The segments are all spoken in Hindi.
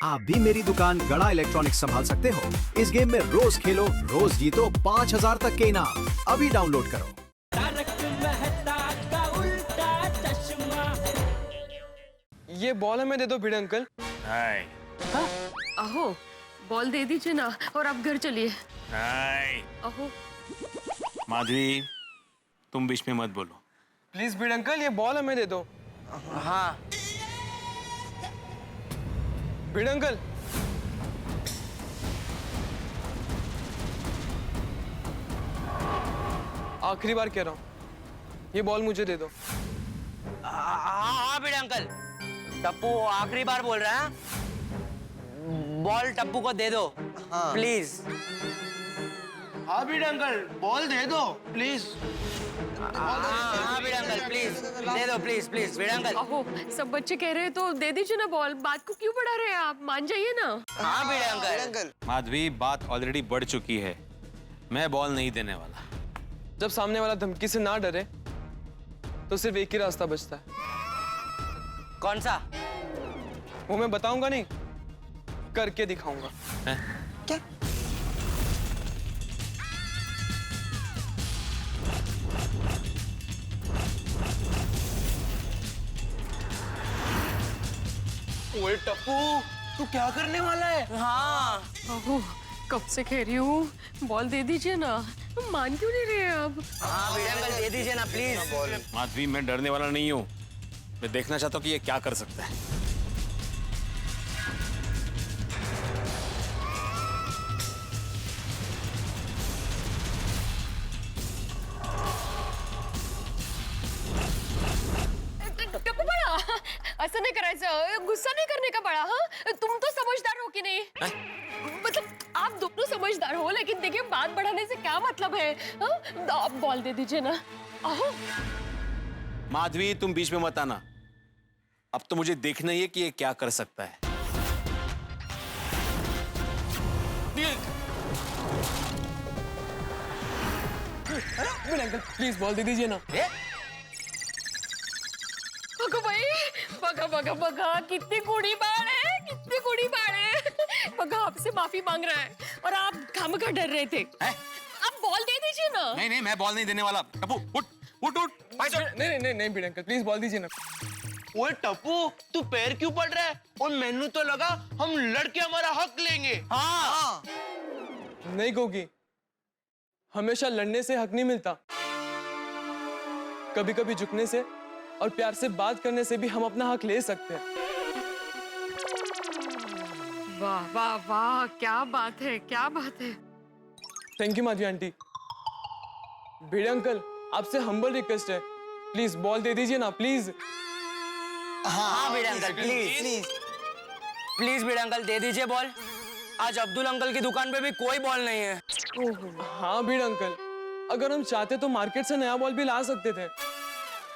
आप भी मेरी दुकान गड़ा इलेक्ट्रॉनिक्स संभाल सकते हो। इस गेम में रोज खेलो, रोज जीतो 5000 तक के इनाम। अभी डाउनलोड करो। ये बॉल हमें दे दो भिड़े अंकल। नहीं अहो, बॉल दे दीजिए ना और आप घर चलिए। नहीं अहो, माधवी, तुम बीच में मत बोलो। प्लीज भिड़े अंकल, ये बॉल हमें दे दो। हाँ भिड़े अंकल, आखिरी बार कह रहा हूँ, ये बॉल मुझे दे दो। हाँ भिड़े अंकल, टप्पू आखिरी बार बोल रहा है, बॉल टप्पू को दे दो प्लीज। हाँ भिड़े अंकल, बॉल दे दो प्लीज। हाँ भिड़े अंकल प्लीज दे दो, प्लीज प्लीज भिड़े अंकल। अहो, सब बच्चे कह रहे हैं तो दे दीजिए ना बॉल। बात को क्यों बढ़ा रहे हैं आप? मान जाइए ना। हाँ भिड़े अंकल। माधवी, बात ऑलरेडी बढ़ चुकी है। मैं बॉल नहीं देने वाला। जब सामने वाला धमकी से ना डरे तो सिर्फ एक ही रास्ता बचता है। कौन सा? वो मैं बताऊंगा नहीं, करके दिखाऊंगा। क्या? ओए टप्पू, तू क्या करने वाला है? हाँ अहो, कब से कह रही हूँ, बॉल दे दीजिए ना। मान क्यों नहीं रहे आप? हाँ भिड़े अंकल दे दीजिए ना प्लीज। माधवी, मैं डरने वाला नहीं हूँ। मैं देखना चाहता हूँ कि ये क्या कर सकता है। टप्पू बड़ा, असं नाही करायचं, गुस्सा नहीं करने का बड़ा। हाँ, तुम तो समझदार हो कि नहीं? मतलब आप दोनों समझदार हो, लेकिन देखिए बात बढ़ाने से क्या मतलब है? हाँ, आप बॉल दे दीजिए ना। अहो, माधवी, तुम बीच में मत आना। अब तो मुझे देखना ही है कि ये क्या कर सकता है। भिड़े अंकल प्लीज बॉल दे दीजिए ना। बघा बाई, बघा बघा बघा, कितनी गुड़ी बाण है, कितनी गुड़ी बाण है। बघा आपसे माफी मांग रहा है और आप खामखा डर रहे थे। आप बॉल दे दीजिए ना। नहीं नहीं, मैं बॉल नहीं देने वाला। टप्पू, उठ उठ उठ। नहीं नहीं नहीं भिड़े अंकल, प्लीज बॉल दीजिए ना। ओए टप्पू, तू पैर क्यों पड़ रहा है? और मैनू तो लगा हम लड़के हमारा हक लेंगे। हाँ नहीं गोगी, हमेशा लड़ने से हक नहीं मिलता। कभी कभी झुकने से और प्यार से बात करने से भी हम अपना हक ले सकते हैं। वाह वाह वाह, क्या बात है, क्या बात है। Thank you Madhavi aunty. Bhide uncle, आपसे हम्बल रिक्वेस्ट है, प्लीज बॉल दे दीजिए ना प्लीज। हाँ Bhide uncle please please please Bhide uncle दे दीजिए बॉल। आज अब्दुल अंकल की दुकान पे भी कोई बॉल नहीं है। हाँ भिड़े अंकल, अगर हम चाहते तो मार्केट से नया बॉल भी ला सकते थे,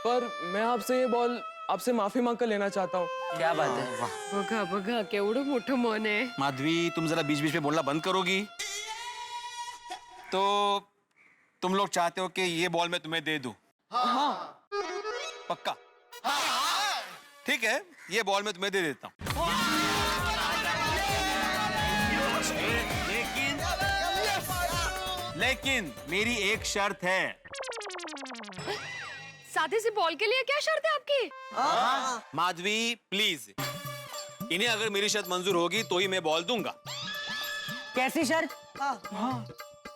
पर मैं आपसे ये बॉल आपसे माफी मांग कर लेना चाहता हूँ। क्या बात है? बघा बघा, केवढं मोठं मन आहे। माधवी, तुम जरा बीच बीच में बोलना बंद करोगी? तो तुम लोग चाहते हो कि ये बॉल मैं तुम्हें दे दूं? हाँ। पक्का? ठीक है, ये बॉल मैं तुम्हें दे देता हूँ। लेकिन मेरी एक शर्त है। साथी से बॉल के लिए क्या शर्त है आपकी? माधवी प्लीज, इन्हें अगर मेरी शर्त मंजूर होगी तो ही मैं बॉल दूंगा। कैसी शर्त?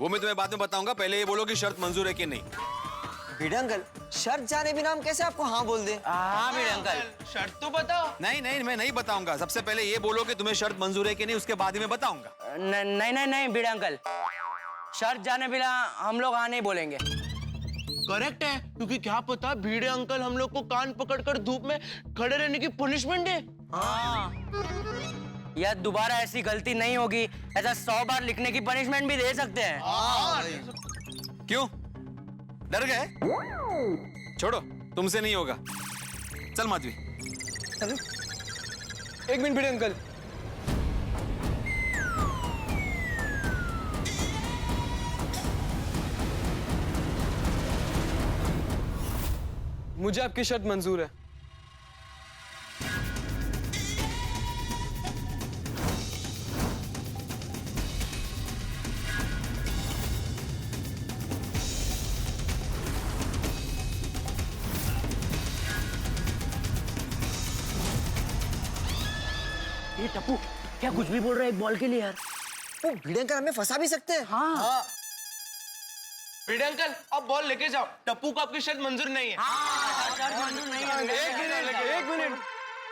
वो मैं तुम्हें बाद में बताऊंगा, पहले ये बोलो कि शर्त मंजूर है कि नहीं। भिड़े अंकल, शर्त जाने बिना हम कैसे आपको हाँ बोल दे? हाँ भिड़े अंकल। शर्त तो बताओ। नहीं नहीं, मैं नहीं बताऊंगा। सबसे पहले ये बोलो कि तुम्हें शर्त मंजूर है कि नहीं, उसके बाद ही मैं बताऊंगा। नहीं नहीं नहीं भिड़े अंकल, शर्त जाने बिना हम लोग हाँ नहीं बोलेंगे। करेक्ट है, क्योंकि क्या पता भिड़े अंकल हम लोग को कान पकड़कर धूप में खड़े रहने की पनिशमेंट दे। हाँ, या दोबारा ऐसी गलती नहीं होगी, ऐसा 100 बार लिखने की पनिशमेंट भी दे सकते हैं। क्यों डर गए? छोड़ो, तुमसे नहीं होगा। चल माधवी। एक मिनट भिड़े अंकल, मुझे आपकी शर्त मंजूर है। ये टप्पू क्या कुछ भी बोल रहा है एक बॉल के लिए यार। वो भिड़े अंकल हमें फंसा भी सकते हैं। हाँ भिड़े अंकल आप बॉल लेके जाओ, टप्पू को आपकी शर्त मंजूर नहीं है। एक मिनट,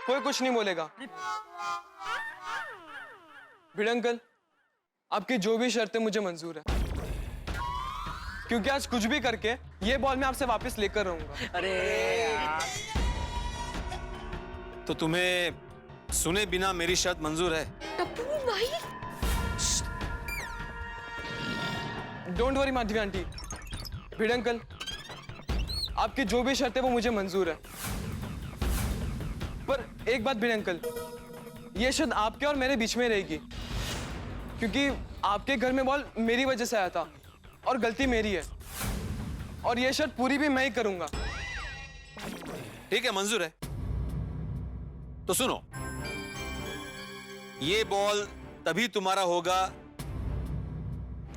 कोई कुछ नहीं बोलेगा। भिड़े अंकल, आपकी जो भी शर्तें मुझे मंजूर है, क्योंकि आज कुछ भी करके ये बॉल मैं आपसे वापस लेकर रहूंगा। अरे तो तुम्हें सुने बिना मेरी शर्त मंजूर है? टप्पू नहीं। Don't worry Madhavi aunty. Bhide uncle, आपकी जो भी शर्तें वो मुझे मंजूर है, पर एक बात भिड़े अंकल, ये शर्त आपके और मेरे बीच में रहेगी, क्योंकि आपके घर में बॉल मेरी वजह से आया था और गलती मेरी है, और ये शर्त पूरी भी मैं ही करूंगा। ठीक है, मंजूर है। तो सुनो, ये बॉल तभी तुम्हारा होगा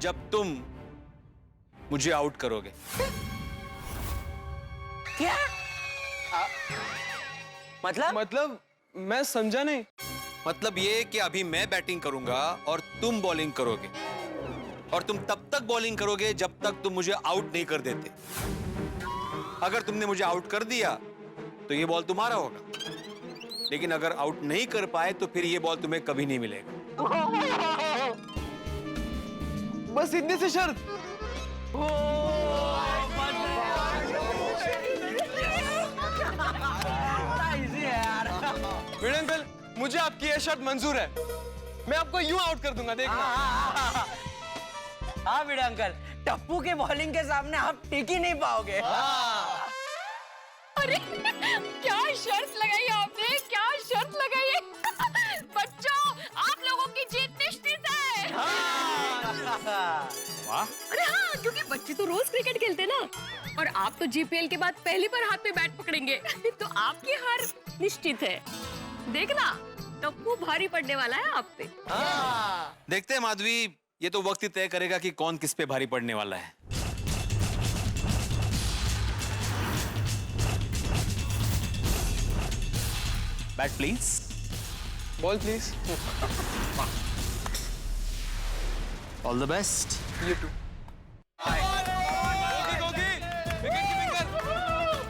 जब तुम मुझे आउट करोगे। क्या मतलब मैं समझा नहीं। मतलब ये कि अभी मैं बैटिंग करूंगा और तुम बॉलिंग करोगे, और तुम तब तक बॉलिंग करोगे जब तक तुम मुझे आउट नहीं कर देते। अगर तुमने मुझे आउट कर दिया तो ये बॉल तुम्हारा होगा, लेकिन अगर आउट नहीं कर पाए तो फिर ये बॉल तुम्हें कभी नहीं मिलेगा। बस इतनी सी शर्त। भिड़े अंकल, मुझे आपकी ये शर्त मंजूर है। मैं आपको यूं आउट कर दूंगा, देखना। हाँ भिड़े अंकल, टप्पू के बॉलिंग के सामने आप टिक ही नहीं पाओगे। अरे क्या शर्त लगाई आपने, क्या शर्त लगाई है। बच्चों, आप लोगों की जीत निश्चित है। वाह। अरे हाँ, क्योंकि बच्चे तो रोज क्रिकेट खेलते ना, और आप तो जीपीएल के बाद पहली बार हाथ में बैट पकड़ेंगे, तो आपकी हार निश्चित है। देखना, टप्पू भारी पड़ने वाला है आप पे। देखते हैं माधवी, ये तो वक्त ही तय करेगा कि कौन किस पे भारी पड़ने वाला है। Bat please. Ball please. All the best. ये टू।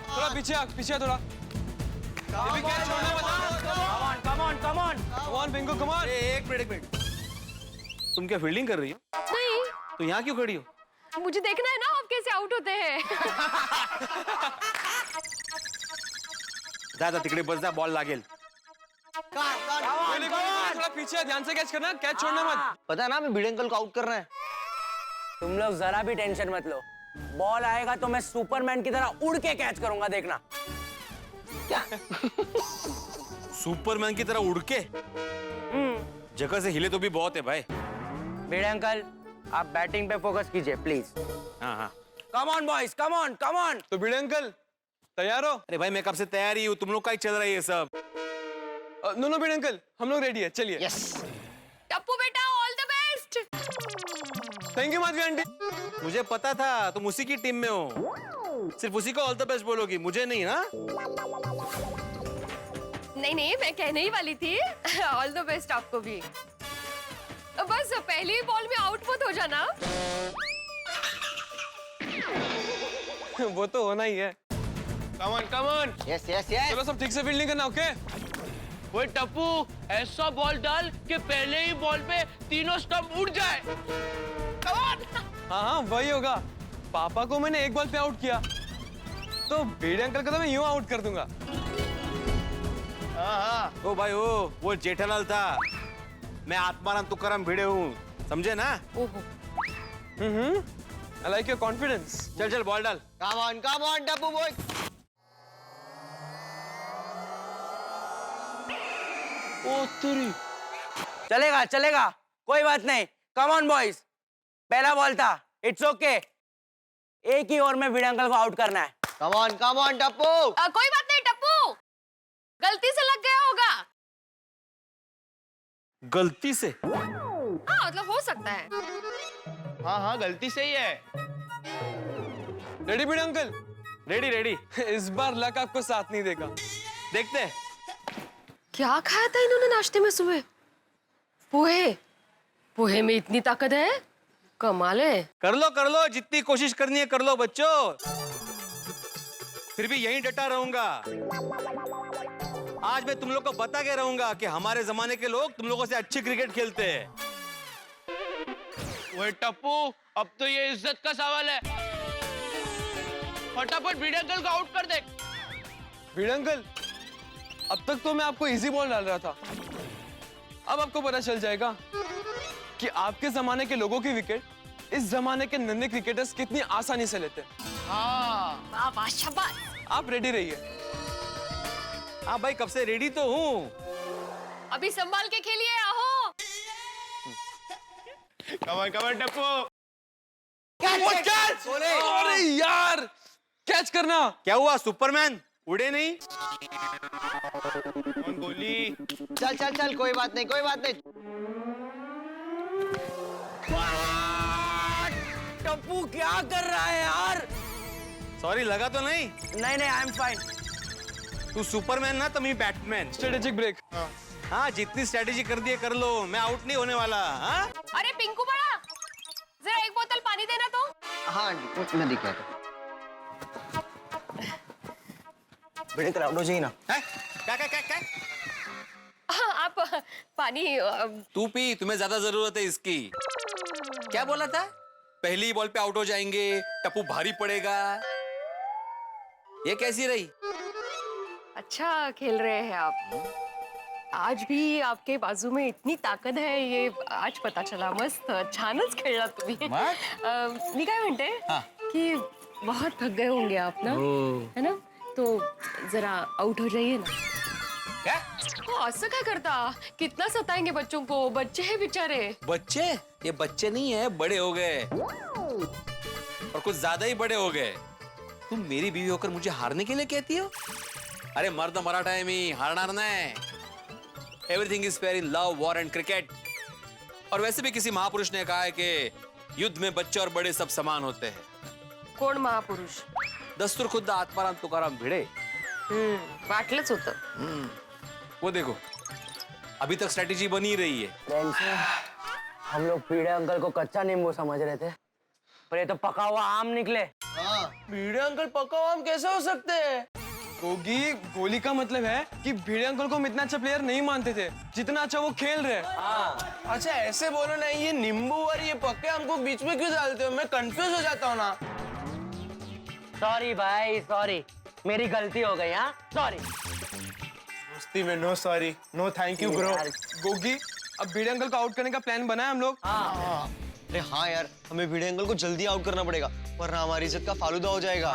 थोड़ा पीछे आ, पीछे आ थोड़ा। विकेट छोड़ना मत। Come on Come on, Bingo, come on. एक मिनट। तुम क्या फील्डिंग कर रही हो? नहीं, तो यहाँ क्यों खड़ी हो? मुझे देखना है ना आप कैसे आउट होते हैं। जा तिकडे बस जा, बॉल लागेल। कोहली, थोड़ा पीछे आ, ध्यान से कैच करना, कैच छोड़ना मत। पता है ना हमें भिड़े अंकल को आउट कर रहे हैं। तुम लोग जरा भी टेंशन मत लो, बॉल आएगा तो मैं सुपरमैन की तरह उड़ के कैच करूंगा, देखना। सुपरमैन की तरह उड़ के? जगह से हिले तो भी बहुत है भाई। भिड़े अंकल, आप बैटिंग पे फोकस कीजिए प्लीज। हाँ। कम ऑन बॉयज, कम ऑन। तो भिड़े अंकल, तैयार हो? अरे भाई मैं कब से तैयार ही हूँ, तुम लोग का ही चल रहा है ये सब। नो भिड़े अंकल, हम लोग रेडी है, चलिए। टप्पू बेटा, all the best. Thank you Madhavi aunty. मुझे पता था तुम उसी की टीम में हो, सिर्फ उसी को ऑल द बेस्ट बोलोगी, मुझे नहीं ना? नहीं, मैं कहने ही वाली थी, ऑल द बेस्ट आपको भी। बस पहली बॉल में आउट मत हो जाना। वो तो होना ही है। Come on. यस। चलो सब ठीक से फील्डिंग करना, ओके? वो टप्पू ऐसा बॉल डाल कि पहले ही बॉल पे तीनों स्टंप उड़ जाए। हाँ, वही होगा। पापा को मैंने एक बॉल पे आउट किया, तो भिड़े अंकल को तो मैं यूं आउट कर दूंगा। ओ भाई वो जेठालाल था, मैं आत्माराम तुकाराम भिड़े हूँ, समझे ना? I like your confidence. चल बॉल डाल। Come on Tappu boy. ओ तेरी। चलेगा, कोई बात नहीं। कम ऑन बॉयज, पहला बॉल था, इट्स ओके। एक ही ओवर में भिड़े अंकल को आउट करना है। कम ऑन टप्पू। कोई बात नहीं टप्पू, गलती से लग गया होगा। गलती से? हाँ, मतलब हो सकता है। हाँ, गलती से ही है। रेडी भिड़े अंकल? रेडी। इस बार लक आपको साथ नहीं देगा, देखते हैं। क्या खाया था इन्होंने नाश्ते में सुबह? पोहे पोहे में इतनी ताकत है, कमाल है। कर लो, जितनी कोशिश करनी है कर लो बच्चों। फिर भी यहीं डटा रहूंगा। आज मैं तुम लोग को बता के रहूंगा कि हमारे जमाने के लोग तुम लोगों से अच्छी क्रिकेट खेलते हैं। वो टप्पू, अब तो ये इज्जत का सवाल है। फटाफट भिड़े अंकल को आउट कर दे। भिड़े अंकल, अब तक तो मैं आपको इजी बॉल डाल रहा था, अब आपको पता चल जाएगा कि आपके जमाने के लोगों की विकेट इस जमाने के नन्हे क्रिकेटर्स कितनी आसानी से लेते हैं। हाँ, वाह वाह शाबाश। आप रेडी रहिए। हाँ भाई, कब से रेडी तो हूँ। अभी संभाल के खेलिए, आहो। कमर टप्पू। अरे यार, कैच करना। क्या हुआ सुपरमैन, उड़े नहीं? कौन गोली? चल चल चल, कोई बात नहीं, कोई बात नहीं। टप्पू क्या कर रहा है यार? सॉरी, लगा तो नहीं? नहीं नहीं, आई एम फाइन। तू सुपरमैन ना, तो मैं बैटमैन। Strategic break. हाँ, जितनी स्ट्रेटेजी कर दी है कर लो, मैं आउट नहीं होने वाला। हाँ? अरे पिंकू बड़ा, जरा एक बोतल पानी देना तो। हाँ, मैं दिख रहा था। भिड़े अंकल आउट हो जाइए ना। है? क्या? हाँ, आप पानी तू पी, तुम्हें ज्यादा जरूरत है इसकी। क्या बोला था? पहली बॉल पे आउट हो जाएंगे, टप्पू भारी पड़ेगा। ये कैसी रही? अच्छा खेल रहे हैं आप। आज भी आपके बाजू में इतनी ताकत है, ये आज पता चला। मस्त छानच खेळला तुम्ही। मी काय म्हणते कि बहुत थक गए होंगे आप ना, है ना? तो जरा आउट हो जाइए ना। क्या? असं काय करता? कितना सताएंगे बच्चों को, बच्चे हैं बेचारे। बच्चे? ये बच्चे नहीं है, बड़े हो गए, और कुछ ज्यादा ही बड़े हो गए। तुम मेरी बीवी होकर मुझे हारने के लिए कहती हो? अरे मर्द मराठा है, मी हारणार नाही। Everything is fair in love, war and cricket. और वैसे भी किसी महापुरुष ने कहा है कि युद्ध में बच्चे और बड़े सब समान होते हैं। कोण महापुरुष? दस्तूर खुद्द आत्माराम तुकाराम भिड़े। वाटलंच होतं। वो देखो, अभी तक स्ट्रेटेजी बनी रही है। हम लोग पीड़े अंकल को कच्चा नींबू समझ रहे थे, पर ये तो पका हुआ आम निकले। भिड़े अंकल पका हुआ आम कैसे हो सकते हैं? गोगी, गोली का मतलब है कि भिड़े अंकल को हम इतना अच्छा प्लेयर नहीं मानते थे जितना अच्छा वो खेल रहे हैं। अच्छा ऐसे बोलो ना, ये नींबू और ये पक्के आम को बीच में क्यों डालते हो? मैं कंफ्यूज हो जाता हूँ ना। सॉरी भाई, सॉरी, मेरी गलती हो गई। हाँ, सॉरी। दोस्ती में no sorry, no thank you bro. Gogi, अब भिड़े अंकल को आउट करने का प्लान बना है हम लोग। अरे हाँ यार, हमें भिड़े अंकल को जल्दी आउट करना पड़ेगा, वरना हमारी इज्जत का फालूदा हो जाएगा।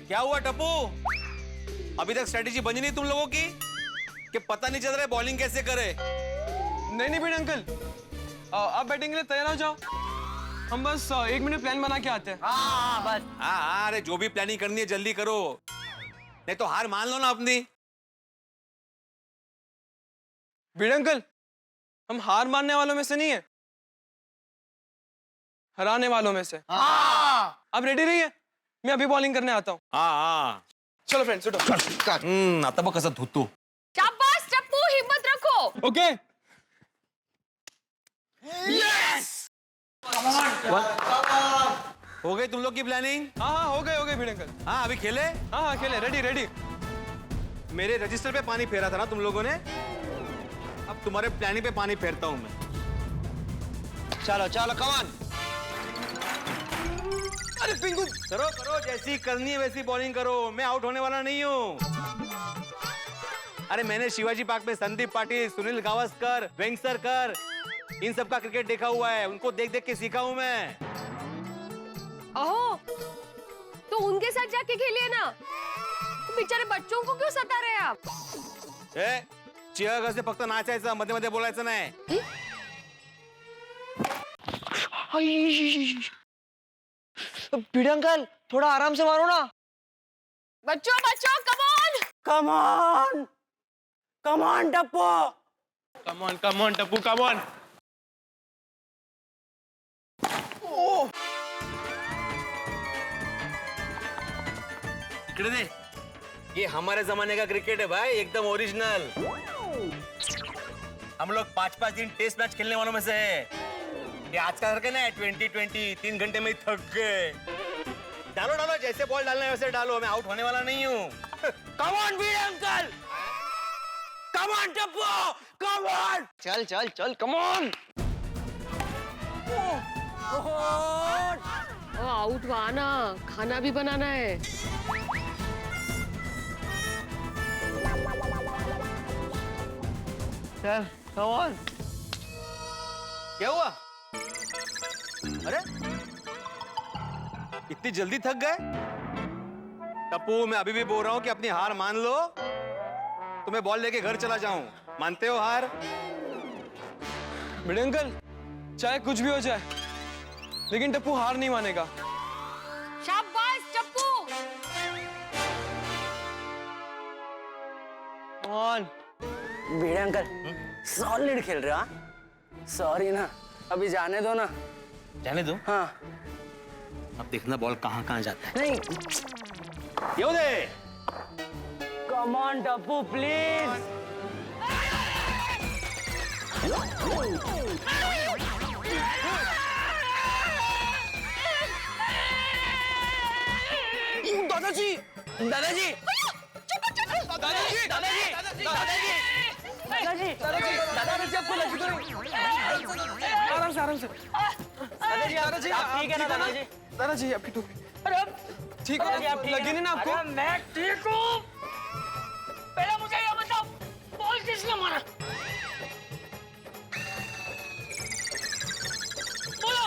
क्या हुआ टप्पू? अभी तक स्ट्रेटेजी बनी नहीं तुम लोगों की कि पता नहीं चल रहा है बॉलिंग कैसे करे? नहीं भिड़े अंकल, आप बैटिंग के लिए तैयार हो जाओ। हम बस 1 मिनट प्लान बना के आते हैं। हाँ बस। हाँ, अरे जो भी प्लानिंग करनी है जल्दी करो, नहीं तो हार मान लो ना अपनी। भिड़े अंकल, हम हार मानने वालों में से नहीं है, हराने वालों में से। आप रेडी रहिए, मैं अभी बॉलिंग करने आता हूँ। हाँ। चलो फ्रेंड्स, उठो। आता बघ कसं धुतो। शाबाश टप्पू, हिम्मत रखो। ओके। हो गई तुम लोग की प्लानिंग? हाँ, हो गए भिड़े अंकल। हाँ, अभी खेले? हाँ, खेले। रेडी। मेरे रजिस्टर पे पानी फेरा था ना तुम लोगों ने, अब तुम्हारे प्लानिंग पे पानी फेरता हूँ मैं। चलो चलो, कमान। अरे पिंकू, करो, जैसी करनी है वैसी बॉलिंग करो, मैं आउट होने वाला नहीं हूँ। अरे मैंने शिवाजी पार्क में संदीप पाटिल, सुनील गावस्कर, वेंगसरकर, इन सब का क्रिकेट देखा हुआ है, उनको देख देख के सीखा हूँ मैं। ओहो, तो उनके साथ जाके खेलिए ना। तो बेचारे बच्चों को क्यों सता रहे हैं आप? चिअर से फक्त नाचायचं, मध्ये मध्ये बोलायचं नाही। भिड़े अंकल, थोड़ा आराम से मारो ना। बच्चों come on. Come on Tappu. Come on Tappu, come on. इकडे दे, ये हमारे जमाने का क्रिकेट है भाई, एकदम ओरिजिनल। हम लोग 5-5 दिन टेस्ट मैच खेलने वालों में से है। ये आज का करके ना 20-20 3 घंटे में ही थक गए। डालो डालो, जैसे बॉल डालना है वैसे डालो, मैं आउट होने वाला नहीं हूँ। Come on Bhide uncle, come on Tappu, come on. चल चल चल, कम ऑन। आउट हुआ ना, खाना भी बनाना है। चल कम ऑन। क्या हुआ? अरे इतनी जल्दी थक गए? टप्पू, मैं अभी भी बोल रहा हूं कि अपनी हार मान लो, तो मैं बॉल लेके घर चला जाऊं। मानते हो हार? भिड़े अंकल, चाहे कुछ भी हो जाए, लेकिन टप्पू हार नहीं मानेगा। शाबाश Tappu. On. Bhide uncle solid खेल रहे हो। सॉरी ना, अभी जाने दो ना। जाने दो। हाँ अब देखना बॉल कहाँ कहाँ जाता है। नहीं, ये दे। Come on Tappu please. दादाजी, दादाजी, दादाजी, दादाजी, दादाजी, दादाजी, दादाजी, आपको लगी तो नहीं? आराम से, आराम से। दादाजी, आप ठीक है ना दादाजी? दादाजी आपकी टोपी। अरे ठीक है, दादाजी, आप ठीक है लगी नहीं ना आपको? अरे मैं ठीक हूँ। पहले मुझे ये बताओ, बॉल किसने मारा? बोलो।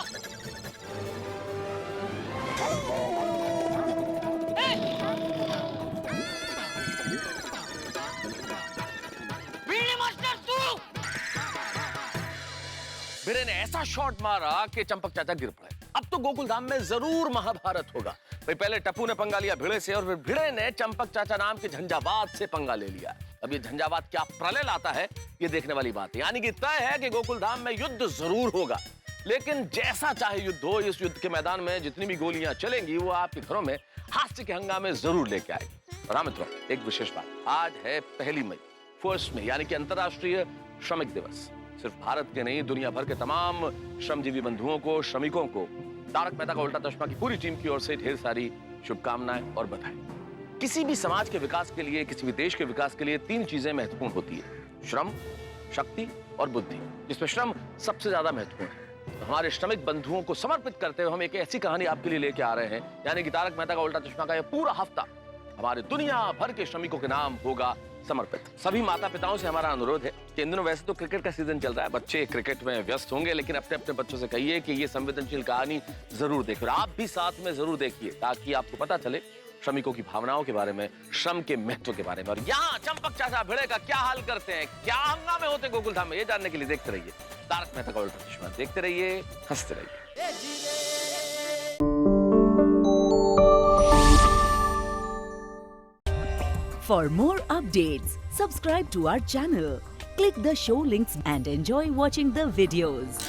भिड़े मास्टर तू। भिड़े ने ऐसा शॉट मारा कि चंपक चाचा गिर पड़े। अब तो गोकुलधाम में जरूर महाभारत होगा। भाई पहले टप्पू ने पंगा लिया भिड़े से, और फिर भिड़े ने चंपक चाचा नाम के झंझावात से पंगा ले लिया। अब ये झंझावात क्या प्रलय लाता है, ये देखने वाली बात है। यानी कि तय है कि गोकुलधाम में युद्ध जरूर होगा, लेकिन जैसा चाहे युद्ध हो, इस युद्ध के मैदान में जितनी भी गोलियां चलेंगी वो आपके घरों में हास्य के हंगामे जरूर लेके आएगी। और हाँ मित्रों, एक विशेष बात, आज है 1 मई, 1 मई, यानी कि अंतर्राष्ट्रीय श्रमिक दिवस। सिर्फ भारत के नहीं, दुनिया भर के तमाम श्रमजीवी बंधुओं को, श्रमिकों को तारक मेहता का उल्टा चश्मा की पूरी टीम की ओर से ढेर सारी शुभकामनाएं और बधाई। किसी भी समाज के विकास के लिए, किसी भी देश के विकास के लिए 3 चीजें महत्वपूर्ण होती है: श्रम, शक्ति और बुद्धि, जिसमें श्रम सबसे ज्यादा महत्वपूर्ण है। तो हमारे श्रमिक बंधुओं को समर्पित करते हुए हम एक ऐसी कहानी आपके लिए लेके आ रहे हैं, यानी कि तारक मेहता का उल्टा चश्मा का यह पूरा हफ्ता हमारे दुनिया भर के श्रमिकों के नाम होगा समर्पित। सभी माता पिताओं से हमारा अनुरोध है कि इन दिनों वैसे तो क्रिकेट का सीजन चल रहा है, बच्चे क्रिकेट में व्यस्त होंगे, लेकिन अपने अपने बच्चों से कहिए कि ये संवेदनशील कहानी जरूर देखिए। आप भी साथ में जरूर देखिए, ताकि आपको पता चले श्रमिकों की भावनाओं के बारे में, श्रम के महत्व के बारे में। और यहाँ चंपक चाचा भिड़े का क्या हाल करते हैं, क्या हंगामे होते हैं गोकुलधाम में, ये जानने के लिए देखते रहिए तारक मेहता का उल्टा चश्मा। देखते रहिए, हंसते रहिए। For more updates, subscribe to our channel, click the show links and enjoy watching the videos.